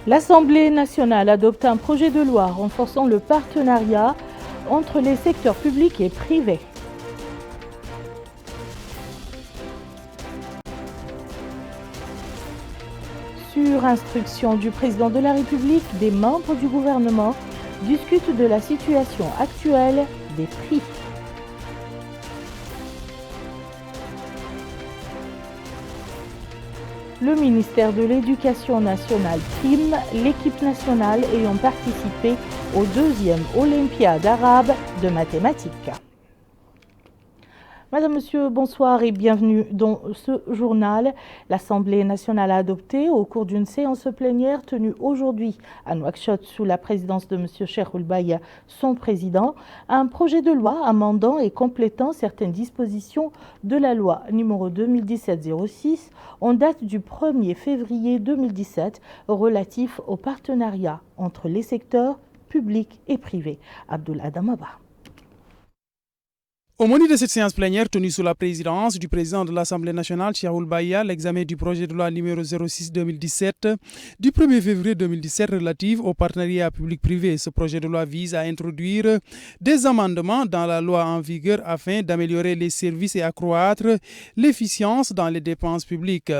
L'Assemblée nationale adopte un projet de loi renforçant le partenariat entre les secteurs publics et privés. Sur instruction du président de la République, des membres du gouvernement discutent de la situation actuelle des prix. Le ministère de l'Éducation nationale prime l'équipe nationale ayant participé au 2e Olympiade arabe de mathématiques. Madame, Monsieur, bonsoir et bienvenue dans ce journal. L'Assemblée nationale a adopté au cours d'une séance plénière tenue aujourd'hui à Nouakchott sous la présidence de Monsieur Cheikh Oulbaïa, son président, un projet de loi amendant et complétant certaines dispositions de la loi numéro 2017-06 en date du 1er février 2017 relatif au partenariat entre les secteurs publics et privés. Abdoul Adamaba. Au menu de cette séance plénière tenue sous la présidence du président de l'Assemblée nationale, Cheikh Oulbaïa, l'examen du projet de loi numéro 06-2017 du 1er février 2017 relatif au partenariat public-privé. Ce projet de loi vise à introduire des amendements dans la loi en vigueur afin d'améliorer les services et accroître l'efficience dans les dépenses publiques.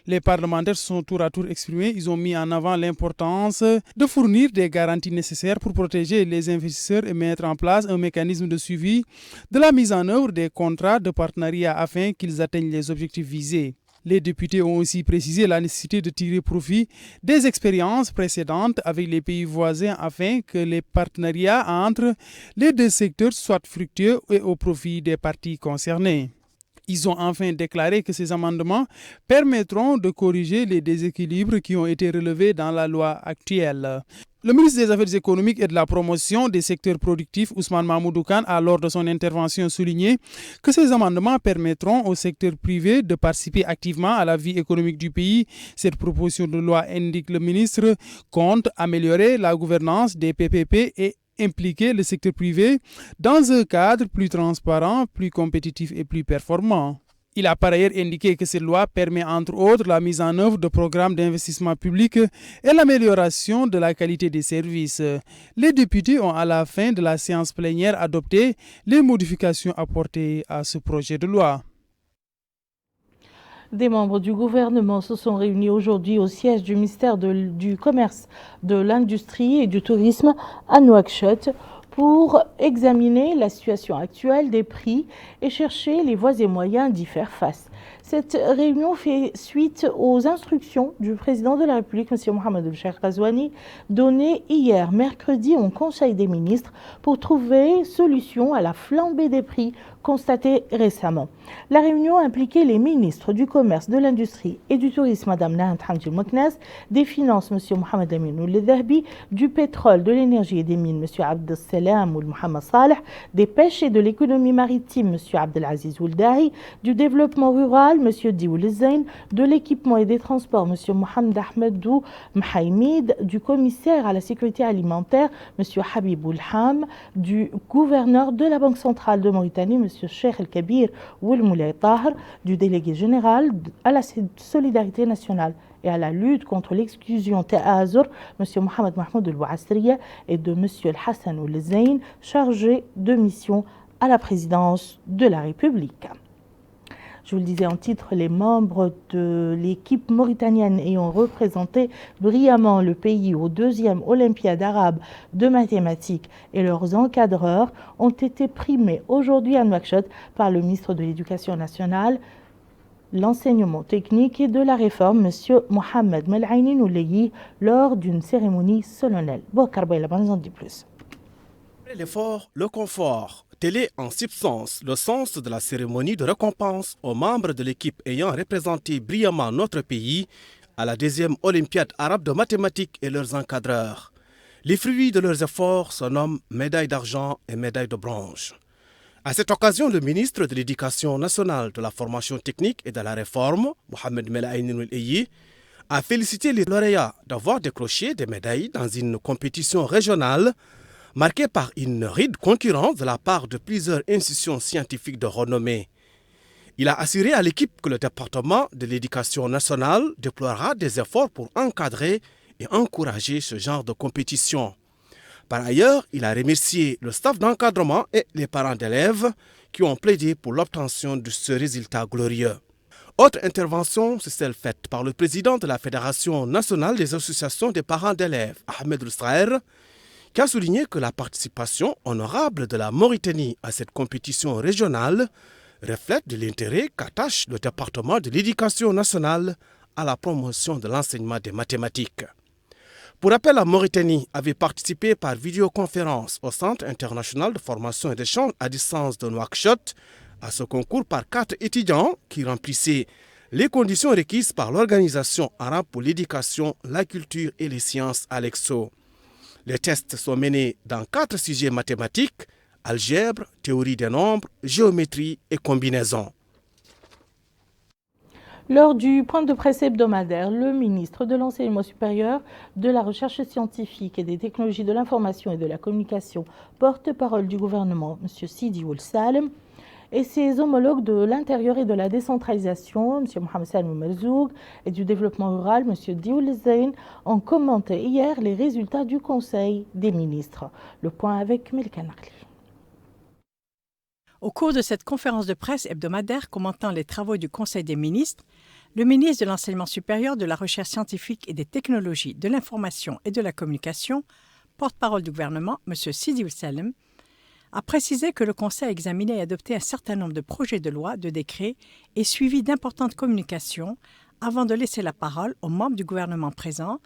Les parlementaires se sont tour à tour exprimés. Ils ont mis en avant l'importance de fournir des garanties nécessaires pour protéger les investisseurs et mettre en place un mécanisme de suivi de la mise en œuvre des contrats de partenariat afin qu'ils atteignent les objectifs visés. Les députés ont aussi précisé la nécessité de tirer profit des expériences précédentes avec les pays voisins afin que les partenariats entre les deux secteurs soient fructueux et au profit des parties concernées. Ils ont enfin déclaré que ces amendements permettront de corriger les déséquilibres qui ont été relevés dans la loi actuelle. Le ministre des Affaires économiques et de la promotion des secteurs productifs, Ousmane Mahmoudou Kane, a lors de son intervention souligné que ces amendements permettront au secteur privé de participer activement à la vie économique du pays. Cette proposition de loi, indique le ministre, compte améliorer la gouvernance des PPP et impliquer le secteur privé dans un cadre plus transparent, plus compétitif et plus performant. Il a par ailleurs indiqué que cette loi permet entre autres la mise en œuvre de programmes d'investissement public et l'amélioration de la qualité des services. Les députés ont à la fin de la séance plénière adopté les modifications apportées à ce projet de loi. Des membres du gouvernement se sont réunis aujourd'hui au siège du ministère du Commerce, de l'Industrie et du Tourisme à Nouakchott pour examiner la situation actuelle des prix et chercher les voies et moyens d'y faire face. Cette réunion fait suite aux instructions du président de la République, M. Mohamed El Cheikh Ghazouani, données hier mercredi au Conseil des ministres pour trouver solution à la flambée des prix constatée récemment. La réunion impliquait les ministres du Commerce, de l'Industrie et du Tourisme, Mme Nahant Hamdi Moknaz, des Finances, M. Mohamed Amin Ould Dhahbi, du Pétrole, de l'Énergie et des Mines, M. Abdesselam Ould Mohamed Saleh, des Pêches et de l'Économie Maritime, M. Abdelaziz Ould Dahi, du Développement Rural, M. Dioul Zain, de l'Équipement et des Transports, M. Mohamed Ahmedou Mhaïmid, du Commissaire à la Sécurité Alimentaire, M. Habib Oulham, du Gouverneur de la Banque Centrale de Mauritanie, M. Cheikh El Kabir Ould Moulay Tahir, du Délégué Général à la Solidarité Nationale et à la lutte contre l'exclusion Ta'azur, M. Mohamed Mahmoud El Bouastriya, et de M. El Hassan Ould Zain, chargé de mission à la présidence de la République. Je vous le disais en titre, les membres de l'équipe mauritanienne ayant représenté brillamment le pays au 2e Olympiade arabe de mathématiques et leurs encadreurs ont été primés aujourd'hui à Nouakchott par le ministre de l'Éducation nationale, l'enseignement technique et de la réforme, M. Mohamed Melhaini Nouleyi, lors d'une cérémonie solennelle. Bokar Baylaban nous en dit plus. L'effort, le confort. Tel est en substance le sens de la cérémonie de récompense aux membres de l'équipe ayant représenté brillamment notre pays à la 2e Olympiade arabe de mathématiques et leurs encadreurs. Les fruits de leurs efforts se nomment médaille d'argent et médaille de bronze. À cette occasion, le ministre de l'Éducation nationale, de la formation technique et de la réforme, Mohamed Melhaini Nouleyi, a félicité les lauréats d'avoir décroché des médailles dans une compétition régionale marquée par une rude concurrence de la part de plusieurs institutions scientifiques de renommée. Il a assuré à l'équipe que le département de l'Éducation nationale déploiera des efforts pour encadrer et encourager ce genre de compétition. Par ailleurs, il a remercié le staff d'encadrement et les parents d'élèves qui ont plaidé pour l'obtention de ce résultat glorieux. Autre intervention, c'est celle faite par le président de la Fédération nationale des associations des parents d'élèves, Ahmed Lusraer, qui a souligné que la participation honorable de la Mauritanie à cette compétition régionale reflète de l'intérêt qu'attache le département de l'éducation nationale à la promotion de l'enseignement des mathématiques. Pour rappel, la Mauritanie avait participé par vidéoconférence au Centre international de formation et d'échange à distance de Nouakchott à ce concours par 4 étudiants qui remplissaient les conditions requises par l'Organisation arabe pour l'éducation, la culture et les sciences Alexo. Les tests sont menés dans 4 sujets mathématiques: algèbre, théorie des nombres, géométrie et combinaison. Lors du point de presse hebdomadaire, le ministre de l'Enseignement supérieur, de la Recherche scientifique et des technologies de l'information et de la communication, porte-parole du gouvernement, M. Sidi Ould Salem, et ses homologues de l'intérieur et de la décentralisation, M. Mohamed Salim Merzoug, et du développement rural, M. Dioul Zeyn, ont commenté hier les résultats du Conseil des ministres. Le point avec Melika Nakli. Au cours de cette conférence de presse hebdomadaire commentant les travaux du Conseil des ministres, le ministre de l'Enseignement supérieur, de la Recherche scientifique et des technologies de l'information et de la communication, porte-parole du gouvernement, M. Sidi Ould Salem, a précisé que le Conseil a examiné et adopté un certain nombre de projets de loi, de décrets et suivi d'importantes communications avant de laisser la parole aux membres du gouvernement présents,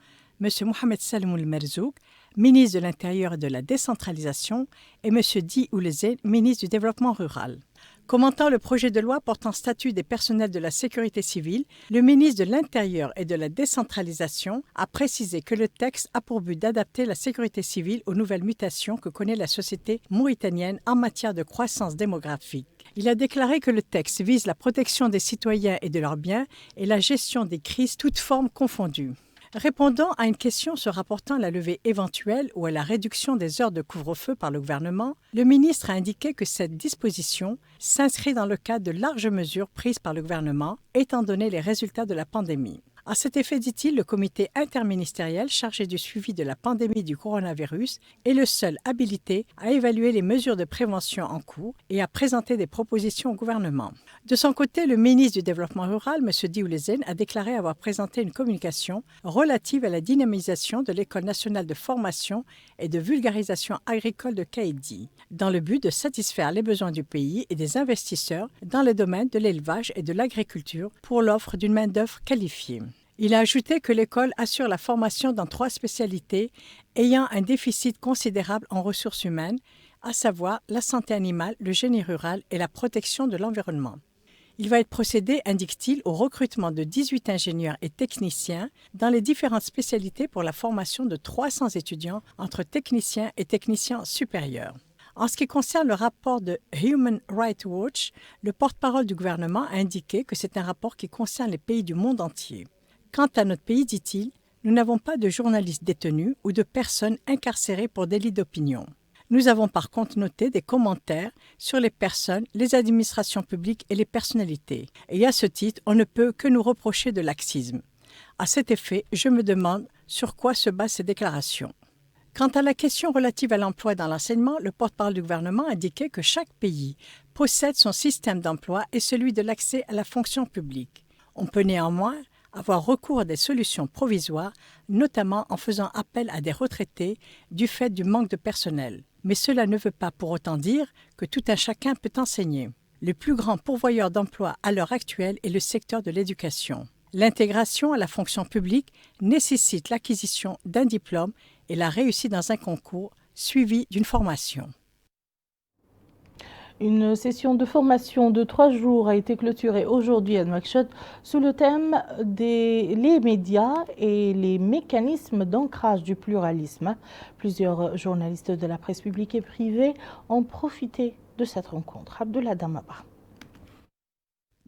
M. Mohamed Salim Merzoug, ministre de l'Intérieur et de la Décentralisation, et M. Dioul Zeyn, ministre du Développement rural. Commentant le projet de loi portant statut des personnels de la sécurité civile, le ministre de l'Intérieur et de la Décentralisation a précisé que le texte a pour but d'adapter la sécurité civile aux nouvelles mutations que connaît la société mauritanienne en matière de croissance démographique. Il a déclaré que le texte vise la protection des citoyens et de leurs biens et la gestion des crises, toutes formes confondues. Répondant à une question se rapportant à la levée éventuelle ou à la réduction des heures de couvre-feu par le gouvernement, le ministre a indiqué que cette disposition s'inscrit dans le cadre de larges mesures prises par le gouvernement, étant donné les résultats de la pandémie. À cet effet, dit-il, le comité interministériel chargé du suivi de la pandémie du coronavirus est le seul habilité à évaluer les mesures de prévention en cours et à présenter des propositions au gouvernement. De son côté, le ministre du Développement rural, M. Dioul Zeyn, a déclaré avoir présenté une communication relative à la dynamisation de l'École nationale de formation et de vulgarisation agricole de Kaïdi, dans le but de satisfaire les besoins du pays et des investisseurs dans les domaines de l'élevage et de l'agriculture pour l'offre d'une main-d'œuvre qualifiée. Il a ajouté que l'école assure la formation dans 3 spécialités ayant un déficit considérable en ressources humaines, à savoir la santé animale, le génie rural et la protection de l'environnement. Il va être procédé, indique-t-il, au recrutement de 18 ingénieurs et techniciens dans les différentes spécialités pour la formation de 300 étudiants entre techniciens et techniciens supérieurs. En ce qui concerne le rapport de Human Rights Watch, le porte-parole du gouvernement a indiqué que c'est un rapport qui concerne les pays du monde entier. Quant à notre pays, dit-il, nous n'avons pas de journalistes détenus ou de personnes incarcérées pour délit d'opinion. Nous avons par contre noté des commentaires sur les personnes, les administrations publiques et les personnalités. Et à ce titre, on ne peut que nous reprocher de laxisme. À cet effet, je me demande sur quoi se basent ces déclarations. Quant à la question relative à l'emploi dans l'enseignement, le porte-parole du gouvernement indiquait que chaque pays possède son système d'emploi et celui de l'accès à la fonction publique. On peut néanmoins avoir recours à des solutions provisoires, notamment en faisant appel à des retraités du fait du manque de personnel. Mais cela ne veut pas pour autant dire que tout un chacun peut enseigner. Le plus grand pourvoyeur d'emploi à l'heure actuelle est le secteur de l'éducation. L'intégration à la fonction publique nécessite l'acquisition d'un diplôme et la réussite dans un concours suivi d'une formation. Une session de formation de 3 jours a été clôturée aujourd'hui à Nouakchott sous le thème des médias et les mécanismes d'ancrage du pluralisme. Plusieurs journalistes de la presse publique et privée ont profité de cette rencontre. Abdullah Damaba.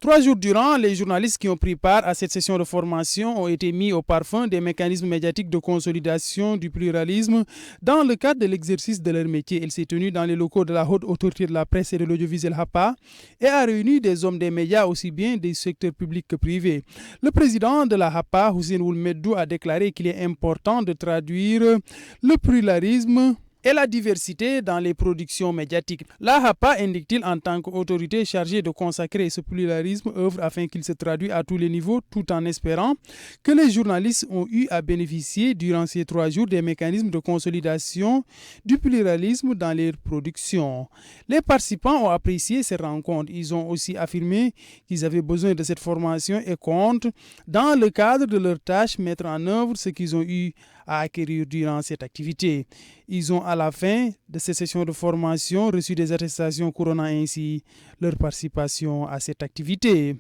3 jours durant, les journalistes qui ont pris part à cette session de formation ont été mis au parfum des mécanismes médiatiques de consolidation du pluralisme dans le cadre de l'exercice de leur métier. Elle s'est tenue dans les locaux de la Haute Autorité de la Presse et de l'Audiovisuel HAPA et a réuni des hommes des médias aussi bien des secteurs publics que privés. Le président de la HAPA, Hussein Oulmeddou, a déclaré qu'il est important de traduire le pluralisme et la diversité dans les productions médiatiques. La HAPA, indique-t-il, en tant qu'autorité chargée de consacrer ce pluralisme, œuvre afin qu'il se traduise à tous les niveaux, tout en espérant que les journalistes ont eu à bénéficier durant ces 3 jours des mécanismes de consolidation du pluralisme dans les productions. Les participants ont apprécié ces rencontres. Ils ont aussi affirmé qu'ils avaient besoin de cette formation et comptent, dans le cadre de leur tâche, mettre en œuvre ce qu'ils ont eu à acquérir durant cette activité. Ils ont à la fin de ces sessions de formation reçu des attestations couronnant ainsi leur participation à cette activité.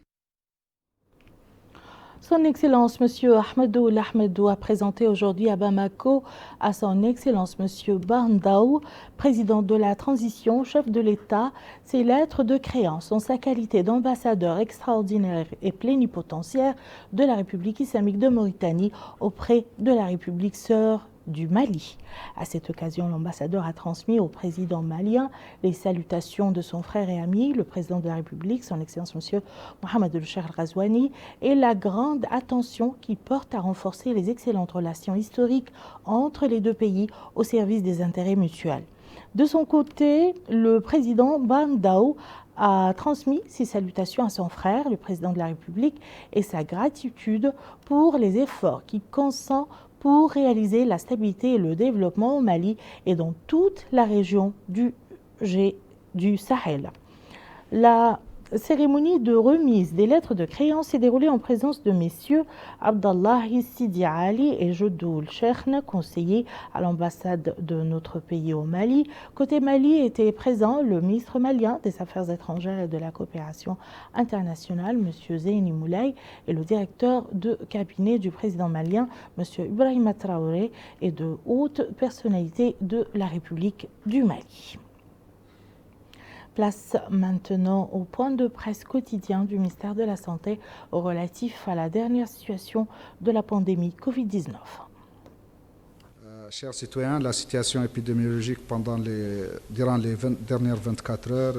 Son Excellence M. Ahmedou Ahmedou a présenté aujourd'hui à Bamako à Son Excellence M. Bandaou, président de la transition, chef de l'État, ses lettres de créance en sa qualité d'ambassadeur extraordinaire et plénipotentiaire de la République islamique de Mauritanie auprès de la République sœur du Mali. À cette occasion, l'ambassadeur a transmis au président malien les salutations de son frère et ami, le président de la République, son Excellence M. Mohamed El-Cheikh Al-Ghazouani, et la grande attention qu'il porte à renforcer les excellentes relations historiques entre les deux pays au service des intérêts mutuels. De son côté, le président Bandaou a transmis ses salutations à son frère, le président de la République, et sa gratitude pour les efforts qu'il consent pour réaliser la stabilité et le développement au Mali et dans toute la région du Sahel. La cérémonie de remise des lettres de créance s'est déroulée en présence de messieurs Abdallahi Sidi Ali et Jodoul Cheikhna, conseillers à l'ambassade de notre pays au Mali. Côté Mali était présent le ministre malien des Affaires étrangères et de la coopération internationale, M. Zeyni Moulay, et le directeur de cabinet du président malien, M. Ibrahima Traoré, et de hautes personnalités de la République du Mali. Place maintenant au point de presse quotidien du ministère de la Santé relatif à la dernière situation de la pandémie Covid-19. Chers citoyens, la situation épidémiologique durant les dernières 24 heures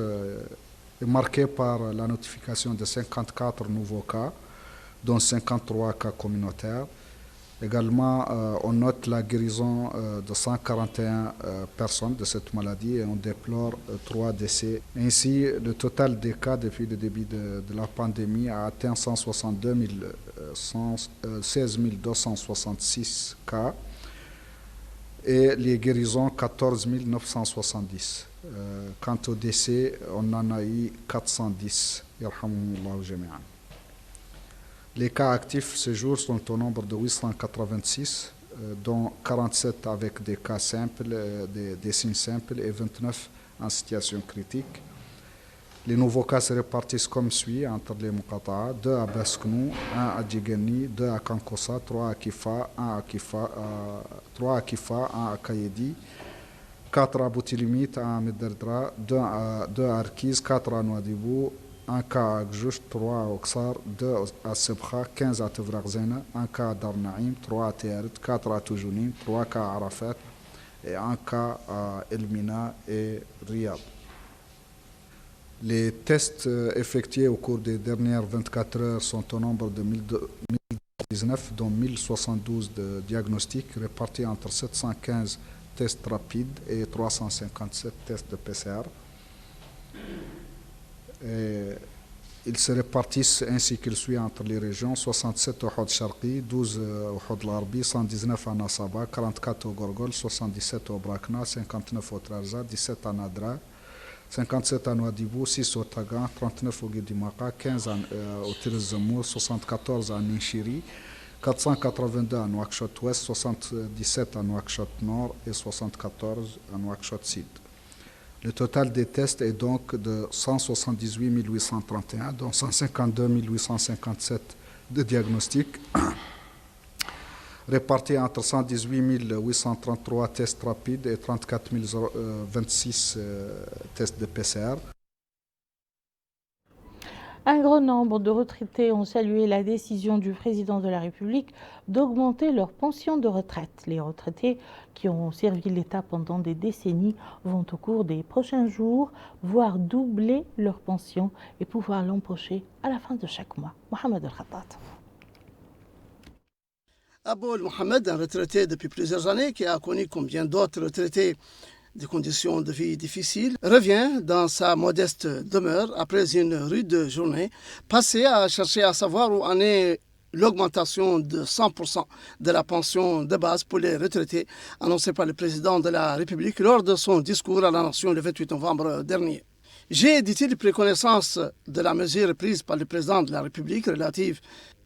est marquée par la notification de 54 nouveaux cas, dont 53 cas communautaires. Également, on note la guérison de 141 personnes de cette maladie et on déplore 3 décès. Ainsi, le total des cas depuis le début de la pandémie a atteint 16 266 cas et les guérisons 14 970. Quant aux décès, on en a eu 410. Yarhamullahu jami'an. Les cas actifs ce jour sont au nombre de 886, dont 47 avec des cas simples, des signes simples et 29 en situation critique. Les nouveaux cas se répartissent comme suit entre les Muqata'a, 2 à Basknou, 1 à Djigani, 2 à Kankossa, 3 à Kifa, 1 à Kayedi, 4 à Boutilimit, 1 à Mederdra, 2 à Arkiz, 4 à Nouadhibou, 1 cas à Gjush, 3 à Oksar, 2 à Sebkha, 15 à Tevraghzena, 1 cas à Darnaïm, 3 à Tiarit, 4 à Toujounim, 3 cas à Arafat et 1 cas à Elmina et Riyad. Les tests effectués au cours des dernières 24 heures sont au nombre de 1019, dont 1072 de diagnostics répartis entre 715 tests rapides et 357 tests de PCR. Et ils se répartissent ainsi qu'ils suit entre les régions: 67 au Hod Sharqi, 12 au Hod Larbi, 119 à Nasaba, 44 au Gorgol, 77 au Brakna, 59 au Trarza, 17 à Nadra, 57 à Nouadhibou, 6 au Tagan, 39 au Guédimaka, 15 au Tirzemmour, 74 à Ninchiri, 482 à Nouakchott-Ouest, 77 à Nouakchott-Nord et 74 à Nouakchott-Sud. Le total des tests est donc de 178 831, dont 152 857 de diagnostics, répartis entre 118 833 tests rapides et 34 026 tests de PCR. Un grand nombre de retraités ont salué la décision du président de la République d'augmenter leur pension de retraite. Les retraités qui ont servi l'État pendant des décennies vont au cours des prochains jours voir doubler leur pension et pouvoir l'empocher à la fin de chaque mois. Mohamed El-Khattat. Aboul Mohamed, un retraité depuis plusieurs années qui a connu comme bien d'autres retraités des conditions de vie difficiles, revient dans sa modeste demeure après une rude journée passée à chercher à savoir où en est l'augmentation de 100% de la pension de base pour les retraités annoncée par le président de la République lors de son discours à la nation le 28 novembre dernier. J'ai, dit-il, pris connaissance de la mesure prise par le président de la République relative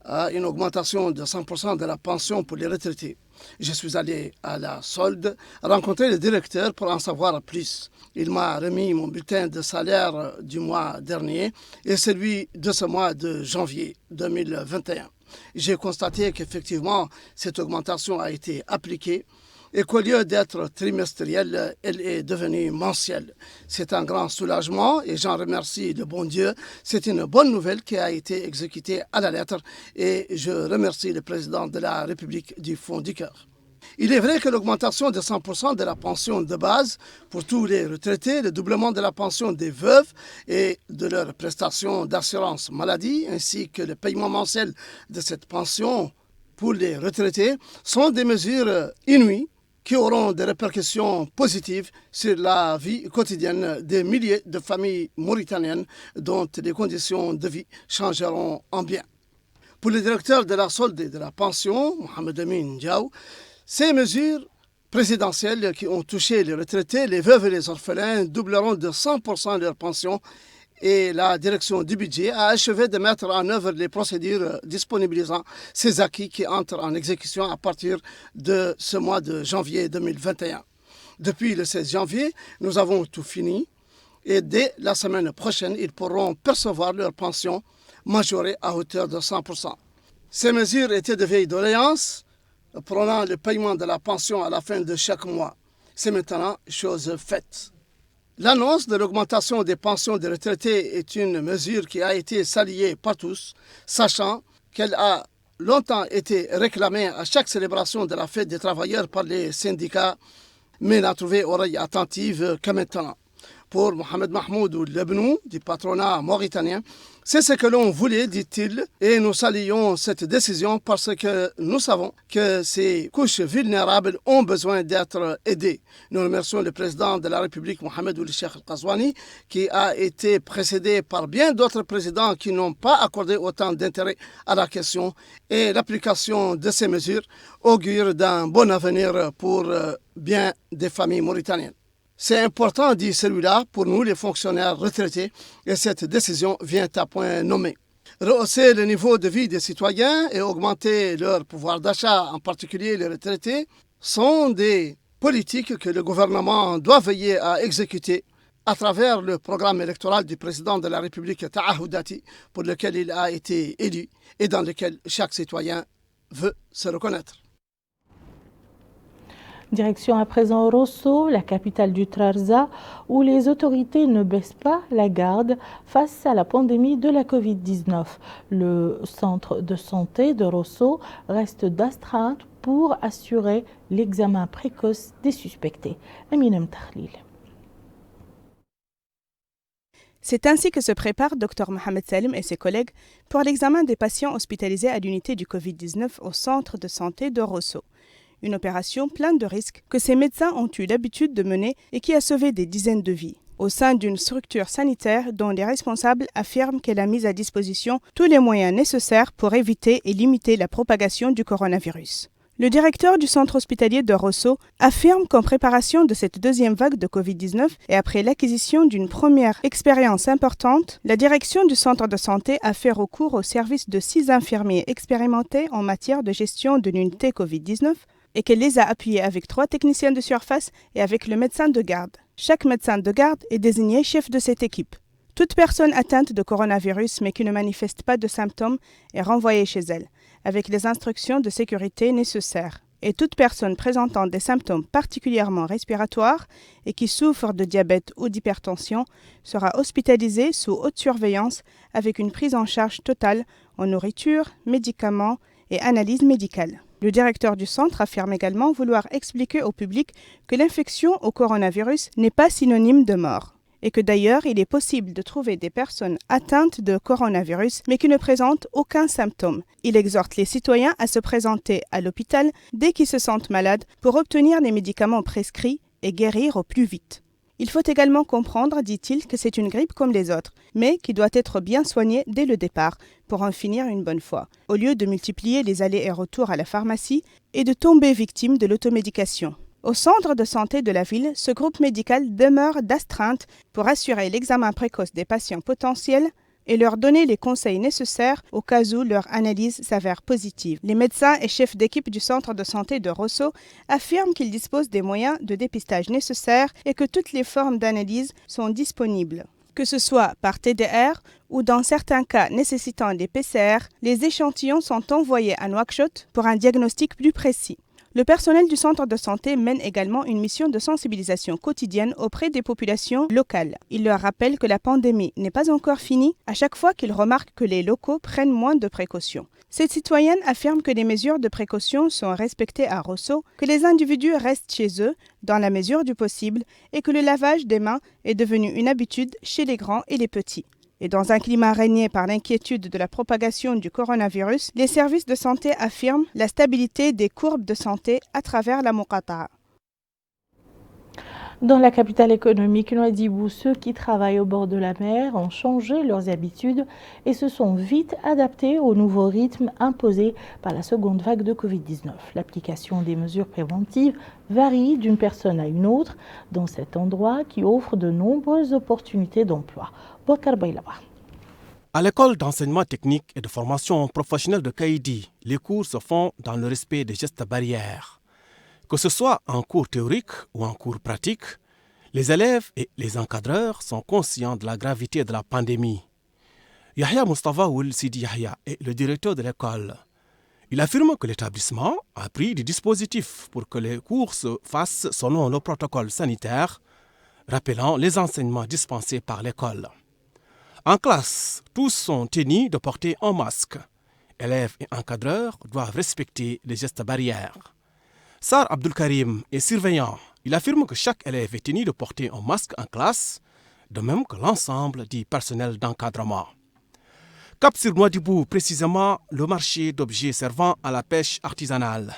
à une augmentation de 100% de la pension pour les retraités. Je suis allé à la solde rencontrer le directeur pour en savoir plus. Il m'a remis mon bulletin de salaire du mois dernier et celui de ce mois de janvier 2021. J'ai constaté qu'effectivement, cette augmentation a été appliquée et qu'au lieu d'être trimestrielle, elle est devenue mensuelle. C'est un grand soulagement et j'en remercie le bon Dieu. C'est une bonne nouvelle qui a été exécutée à la lettre et je remercie le président de la République du fond du cœur. Il est vrai que l'augmentation de 100% de la pension de base pour tous les retraités, le doublement de la pension des veuves et de leurs prestations d'assurance maladie, ainsi que le paiement mensuel de cette pension pour les retraités sont des mesures inouïes qui auront des répercussions positives sur la vie quotidienne des milliers de familles mauritaniennes dont les conditions de vie changeront en bien. Pour le directeur de la solde et de la pension, Mohamed Amin Diaw, ces mesures présidentielles qui ont touché les retraités, les veuves et les orphelins doubleront de 100% leur pension et la direction du budget a achevé de mettre en œuvre les procédures disponibilisant ces acquis qui entrent en exécution à partir de ce mois de janvier 2021. Depuis le 16 janvier, nous avons tout fini et dès la semaine prochaine, ils pourront percevoir leur pension majorée à hauteur de 100%. Ces mesures étaient de vieille doléance, prenant le paiement de la pension à la fin de chaque mois. C'est maintenant chose faite. L'annonce de l'augmentation des pensions des retraités est une mesure qui a été saluée par tous, sachant qu'elle a longtemps été réclamée à chaque célébration de la fête des travailleurs par les syndicats, mais n'a trouvé oreille attentive que maintenant. Pour Mohamed Mahmoud Lebnou, du patronat mauritanien, c'est ce que l'on voulait, dit-il, et nous saluons cette décision parce que nous savons que ces couches vulnérables ont besoin d'être aidées. Nous remercions le président de la République, Mohamed Ould Cheikh Al-Qazouani, qui a été précédé par bien d'autres présidents qui n'ont pas accordé autant d'intérêt à la question, et l'application de ces mesures augure d'un bon avenir pour bien des familles mauritaniennes. C'est important, dit celui-là, pour nous les fonctionnaires retraités, et cette décision vient à point nommé. Rehausser le niveau de vie des citoyens et augmenter leur pouvoir d'achat, en particulier les retraités, sont des politiques que le gouvernement doit veiller à exécuter à travers le programme électoral du président de la République Tahahoudati, pour lequel il a été élu et dans lequel chaque citoyen veut se reconnaître. Direction à présent Rosso, la capitale du Trarza, où les autorités ne baissent pas la garde face à la pandémie de la Covid-19. Le centre de santé de Rosso reste d'astreinte pour assurer l'examen précoce des suspectés. Aminem Takhlil. C'est ainsi que se prépare Dr Mohamed Salim et ses collègues pour l'examen des patients hospitalisés à l'unité du Covid-19 au centre de santé de Rosso. Une opération pleine de risques que ces médecins ont eu l'habitude de mener et qui a sauvé des dizaines de vies, au sein d'une structure sanitaire dont les responsables affirment qu'elle a mis à disposition tous les moyens nécessaires pour éviter et limiter la propagation du coronavirus. Le directeur du centre hospitalier de Rosso affirme qu'en préparation de cette deuxième vague de Covid-19 et après l'acquisition d'une première expérience importante, la direction du centre de santé a fait recours au service de 6 infirmiers expérimentés en matière de gestion de l'unité Covid-19 et qu'elle les a appuyés avec 3 techniciens de surface et avec le médecin de garde. Chaque médecin de garde est désigné chef de cette équipe. Toute personne atteinte de coronavirus mais qui ne manifeste pas de symptômes est renvoyée chez elle, avec les instructions de sécurité nécessaires. et toute personne présentant des symptômes particulièrement respiratoires et qui souffre de diabète ou d'hypertension sera hospitalisée sous haute surveillance avec une prise en charge totale en nourriture, médicaments et analyse médicale. Le directeur du centre affirme également vouloir expliquer au public que l'infection au coronavirus n'est pas synonyme de mort et que d'ailleurs il est possible de trouver des personnes atteintes de coronavirus mais qui ne présentent aucun symptôme. Il exhorte les citoyens à se présenter à l'hôpital dès qu'ils se sentent malades pour obtenir les médicaments prescrits et guérir au plus vite. Il faut également comprendre, dit-il, que c'est une grippe comme les autres, mais qui doit être bien soignée dès le départ pour en finir une bonne fois, au lieu de multiplier les allers et retours à la pharmacie et de tomber victime de l'automédication. Au centre de santé de la ville, ce groupe médical demeure d'astreinte pour assurer l'examen précoce des patients potentiels et leur donner les conseils nécessaires au cas où leur analyse s'avère positive. Les médecins et chefs d'équipe du centre de santé de Rosso affirment qu'ils disposent des moyens de dépistage nécessaires et que toutes les formes d'analyse sont disponibles. Que ce soit par TDR ou dans certains cas nécessitant des PCR, les échantillons sont envoyés à Nouakchott pour un diagnostic plus précis. Le personnel du centre de santé mène également une mission de sensibilisation quotidienne auprès des populations locales. Il leur rappelle que la pandémie n'est pas encore finie à chaque fois qu'ils remarquent que les locaux prennent moins de précautions. Cette citoyenne affirme que les mesures de précaution sont respectées à Rosso, que les individus restent chez eux dans la mesure du possible et que le lavage des mains est devenu une habitude chez les grands et les petits. Et dans un climat régné par l'inquiétude de la propagation du coronavirus, les services de santé affirment la stabilité des courbes de santé à travers la Muqata'a. Dans la capitale économique Nouadhibou, ceux qui travaillent au bord de la mer ont changé leurs habitudes et se sont vite adaptés au nouveau rythme imposé par la seconde vague de Covid-19. L'application des mesures préventives varie d'une personne à une autre dans cet endroit qui offre de nombreuses opportunités d'emploi. Bokar Baylaba. À l'école d'enseignement technique et de formation professionnelle de Kaïdi, les cours se font dans le respect des gestes barrières. Que ce soit en cours théorique ou en cours pratique, les élèves et les encadreurs sont conscients de la gravité de la pandémie. Yahya Mustafa Ould Sidi Yahya est le directeur de l'école. Il affirme que l'établissement a pris des dispositifs pour que les cours se fassent selon le protocole sanitaire, rappelant les enseignements dispensés par l'école. En classe, tous sont tenus de porter un masque. Élèves et encadreurs doivent respecter les gestes barrières. Sar Abdul Karim est surveillant. Il affirme que chaque élève est tenu de porter un masque en classe, de même que l'ensemble du personnel d'encadrement. Cap sur Nouadhibou, précisément le marché d'objets servant à la pêche artisanale.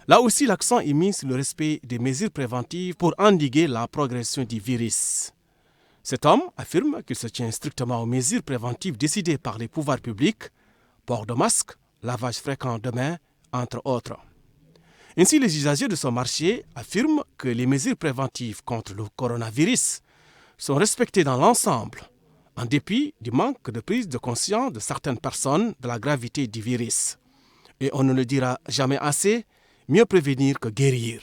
Là aussi, l'accent est mis sur le respect des mesures préventives pour endiguer la progression du virus. Cet homme affirme qu'il se tient strictement aux mesures préventives décidées par les pouvoirs publics, port de masque, lavage fréquent de mains, entre autres. Ainsi, les usagers de ce marché affirment que les mesures préventives contre le coronavirus sont respectées dans l'ensemble, en dépit du manque de prise de conscience de certaines personnes de la gravité du virus. Et on ne le dira jamais assez, mieux prévenir que guérir.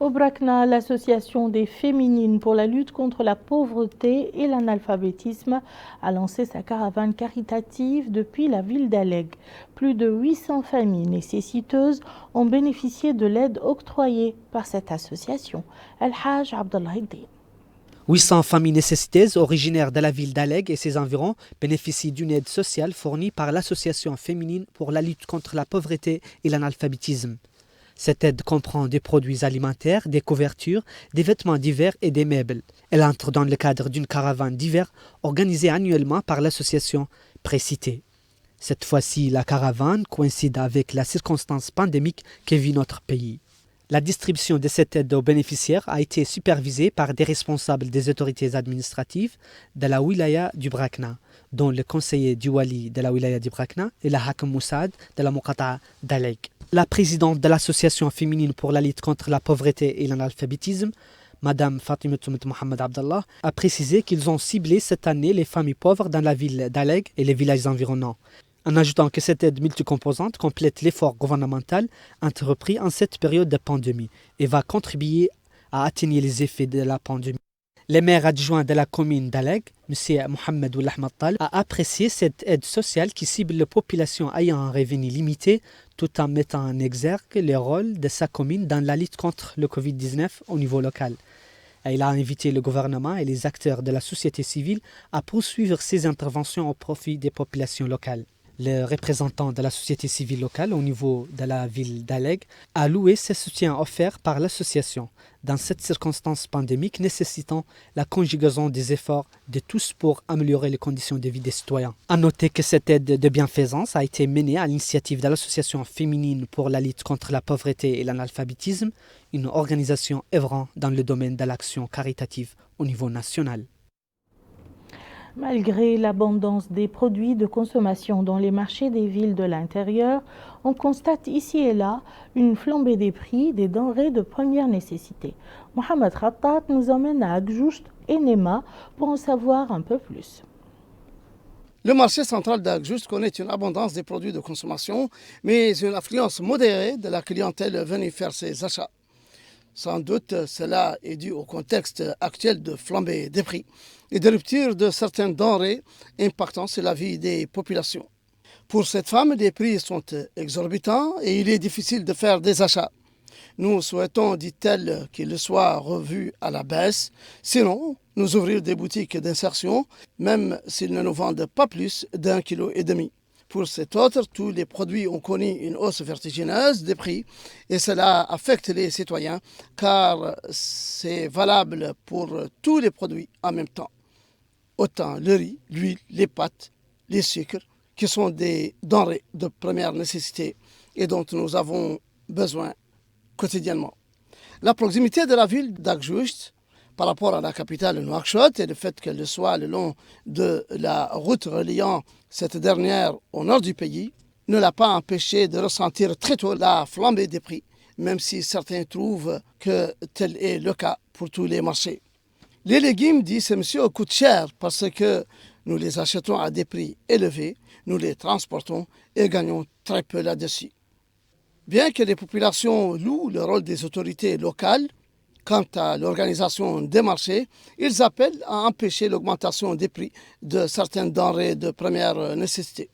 Au Brakna, l'association des féminines pour la lutte contre la pauvreté et l'analphabétisme a lancé sa caravane caritative depuis la ville d'Aleg. Plus de 800 familles nécessiteuses ont bénéficié de l'aide octroyée par cette association. El-Hajj Abdallah Eddin. 800 familles nécessiteuses originaires de la ville d'Aleg et ses environs bénéficient d'une aide sociale fournie par l'association féminine pour la lutte contre la pauvreté et l'analphabétisme. Cette aide comprend des produits alimentaires, des couvertures, des vêtements d'hiver et des meubles. Elle entre dans le cadre d'une caravane d'hiver organisée annuellement par l'association précitée. Cette fois-ci, la caravane coïncide avec la circonstance pandémique que vit notre pays. La distribution de cette aide aux bénéficiaires a été supervisée par des responsables des autorités administratives de la wilaya du Brakna, dont le conseiller du wali de la wilaya du Brakna et la Hakim Moussaad de la Muqata'a d'Aleg. La présidente de l'association féminine pour la lutte contre la pauvreté et l'analphabétisme, Madame Fatima Mohamed Abdallah, a précisé qu'ils ont ciblé cette année les familles pauvres dans la ville d'Aleg et les villages environnants, en ajoutant que cette aide multicomposante complète l'effort gouvernemental entrepris en cette période de pandémie et va contribuer à atténuer les effets de la pandémie. Le maire adjoint de la commune d'Aleg, M. Mohamed Oulahmattal, a apprécié cette aide sociale qui cible les populations ayant un revenu limité tout en mettant en exergue le rôle de sa commune dans la lutte contre le Covid-19 au niveau local. Il a invité le gouvernement et les acteurs de la société civile à poursuivre ces interventions au profit des populations locales. Le représentant de la société civile locale au niveau de la ville d'Aleg a loué ce soutien offert par l'association dans cette circonstance pandémique nécessitant la conjugaison des efforts de tous pour améliorer les conditions de vie des citoyens. À noter que cette aide de bienfaisance a été menée à l'initiative de l'association féminine pour la lutte contre la pauvreté et l'analphabétisme, une organisation œuvrant dans le domaine de l'action caritative au niveau national. Malgré l'abondance des produits de consommation dans les marchés des villes de l'intérieur, on constate ici et là une flambée des prix des denrées de première nécessité. Mohamed Khattat nous emmène à Agjoust et Nema pour en savoir un peu plus. Le marché central d'Agjoust connaît une abondance des produits de consommation, mais une affluence modérée de la clientèle venue faire ses achats. Sans doute, cela est dû au contexte actuel de flambée des prix et de rupture de certaines denrées impactant sur la vie des populations. Pour cette femme, les prix sont exorbitants et il est difficile de faire des achats. Nous souhaitons, dit-elle, qu'ils soient revus à la baisse, sinon nous ouvrir des boutiques d'insertion, même s'ils ne nous vendent pas plus d'1,5 kg. Pour cet autre, tous les produits ont connu une hausse vertigineuse des prix et cela affecte les citoyens car c'est valable pour tous les produits en même temps. Autant le riz, l'huile, les pâtes, les sucres, qui sont des denrées de première nécessité et dont nous avons besoin quotidiennement. La proximité de la ville d'Agjoust par rapport à la capitale Nouakchott et le fait qu'elle soit le long de la route reliant cette dernière au nord du pays ne l'a pas empêché de ressentir très tôt la flambée des prix, même si certains trouvent que tel est le cas pour tous les marchés. Les légumes, dit ce monsieur, coûtent cher parce que nous les achetons à des prix élevés, nous les transportons et gagnons très peu là-dessus. Bien que les populations louent le rôle des autorités locales, quant à l'organisation des marchés, ils appellent à empêcher l'augmentation des prix de certaines denrées de première nécessité.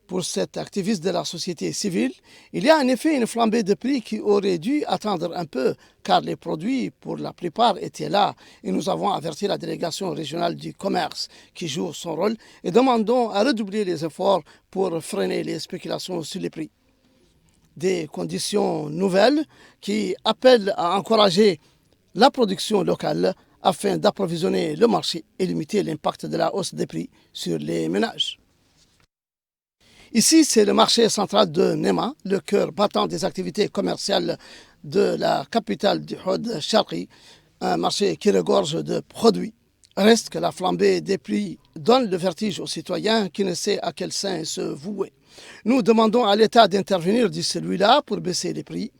Pour cet activiste de la société civile, il y a en effet une flambée de prix qui aurait dû attendre un peu, car les produits, pour la plupart, étaient là. Et nous avons averti la délégation régionale du commerce qui joue son rôle et demandons à redoubler les efforts pour freiner les spéculations sur les prix. Des conditions nouvelles qui appellent à encourager la production locale afin d'approvisionner le marché et limiter l'impact de la hausse des prix sur les ménages. Ici, c'est le marché central de Nema, le cœur battant des activités commerciales de la capitale du Hod Sharqi, un marché qui regorge de produits. Reste que la flambée des prix donne le vertige aux citoyens qui ne sait à quel sein se vouer. Nous demandons à l'État d'intervenir, dit celui-là, pour baisser les prix.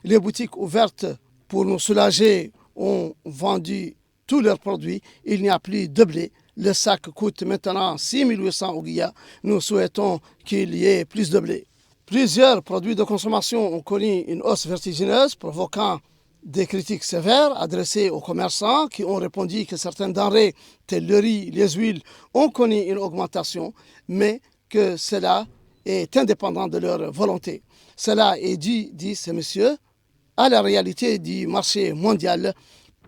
Les boutiques ouvertes pour nous soulager ont vendu tous leurs produits. Il n'y a plus de blé. Le sac coûte maintenant 6 800 ouguiyas. Nous souhaitons qu'il y ait plus de blé. Plusieurs produits de consommation ont connu une hausse vertigineuse, provoquant des critiques sévères adressées aux commerçants qui ont répondu que certaines denrées, telles le riz, les huiles, ont connu une augmentation, mais que cela est indépendant de leur volonté. Cela est dû, dit ce monsieur, à la réalité du marché mondial,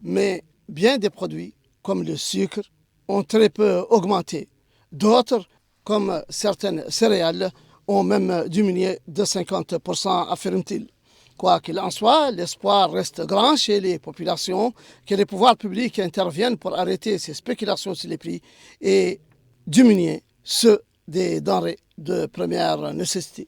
mais bien des produits, comme le sucre, ont très peu augmenté. D'autres, comme certaines céréales, ont même diminué de 50%, affirme-t-il. Quoi qu'il en soit, l'espoir reste grand chez les populations que les pouvoirs publics interviennent pour arrêter ces spéculations sur les prix et diminuer ceux des denrées de première nécessité.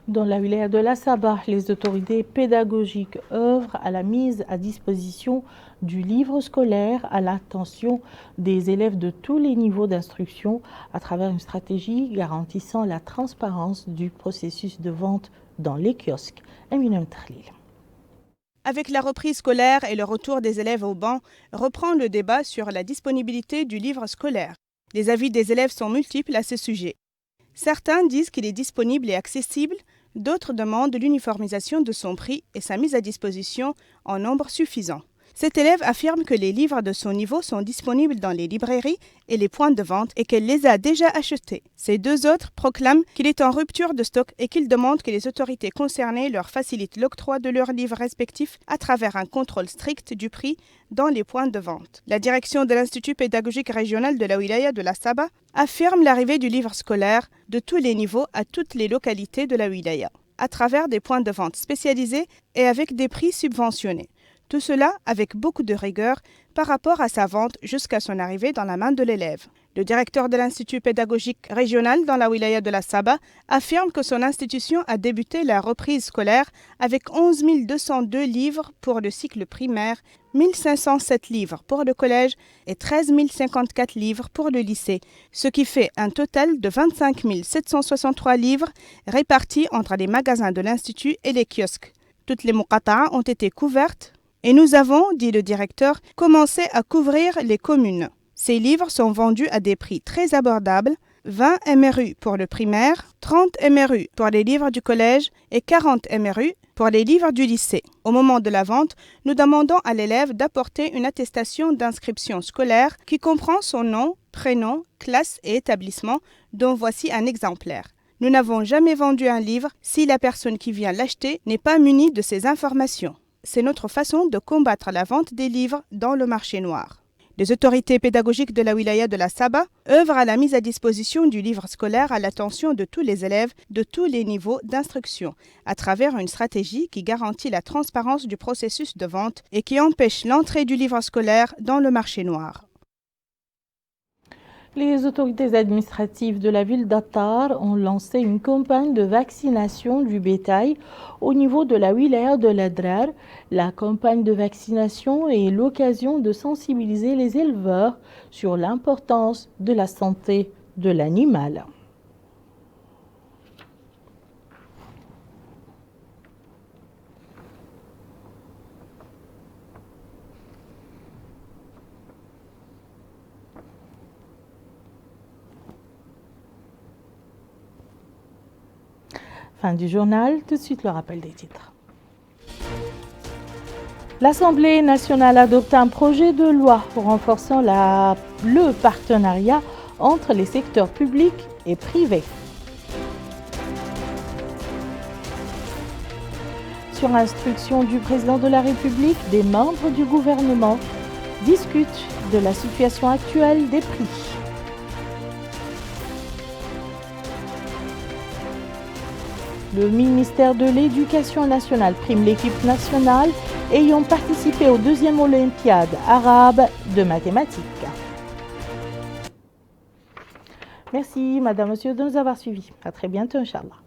Dans la wilaya de la Sabah, les autorités pédagogiques œuvrent à la mise à disposition du livre scolaire à l'attention des élèves de tous les niveaux d'instruction à travers une stratégie garantissant la transparence du processus de vente dans les kiosques. Eminem Tahlil. Avec la reprise scolaire et le retour des élèves au banc, reprend le débat sur la disponibilité du livre scolaire. Les avis des élèves sont multiples à ce sujet. Certains disent qu'il est disponible et accessible, d'autres demandent l'uniformisation de son prix et sa mise à disposition en nombre suffisant. Cet élève affirme que les livres de son niveau sont disponibles dans les librairies et les points de vente et qu'elle les a déjà achetés. Ces deux autres proclament qu'il est en rupture de stock et qu'ils demandent que les autorités concernées leur facilitent l'octroi de leurs livres respectifs à travers un contrôle strict du prix dans les points de vente. La direction de l'Institut pédagogique régional de la wilaya de la Saba affirme l'arrivée du livre scolaire de tous les niveaux à toutes les localités de la wilaya, à travers des points de vente spécialisés et avec des prix subventionnés. Tout cela avec beaucoup de rigueur par rapport à sa vente jusqu'à son arrivée dans la main de l'élève. Le directeur de l'Institut pédagogique régional dans la wilaya de la Saba affirme que son institution a débuté la reprise scolaire avec 11 202 livres pour le cycle primaire, 1 507 livres pour le collège et 13 054 livres pour le lycée, ce qui fait un total de 25 763 livres répartis entre les magasins de l'Institut et les kiosques. Toutes les muqata'a ont été couvertes et nous avons, dit le directeur, commencé à couvrir les communes. Ces livres sont vendus à des prix très abordables, 20 MRU pour le primaire, 30 MRU pour les livres du collège et 40 MRU pour les livres du lycée. Au moment de la vente, nous demandons à l'élève d'apporter une attestation d'inscription scolaire qui comprend son nom, prénom, classe et établissement, dont voici un exemplaire. Nous n'avons jamais vendu un livre si la personne qui vient l'acheter n'est pas munie de ces informations. C'est notre façon de combattre la vente des livres dans le marché noir. Les autorités pédagogiques de la wilaya de la Saba œuvrent à la mise à disposition du livre scolaire à l'attention de tous les élèves de tous les niveaux d'instruction, à travers une stratégie qui garantit la transparence du processus de vente et qui empêche l'entrée du livre scolaire dans le marché noir. Les autorités administratives de la ville d'Attar ont lancé une campagne de vaccination du bétail au niveau de la wilaya de l'Adrar. La campagne de vaccination est l'occasion de sensibiliser les éleveurs sur l'importance de la santé de l'animal. Fin du journal, tout de suite le rappel des titres. L'Assemblée nationale adopte un projet de loi renforçant le partenariat entre les secteurs publics et privés. Sur instruction du président de la République, des membres du gouvernement discutent de la situation actuelle des prix. Le ministère de l'Éducation nationale prime l'équipe nationale ayant participé aux 2e Olympiades arabes de mathématiques. Merci, Madame, Monsieur, de nous avoir suivis. À très bientôt, Inch'Allah.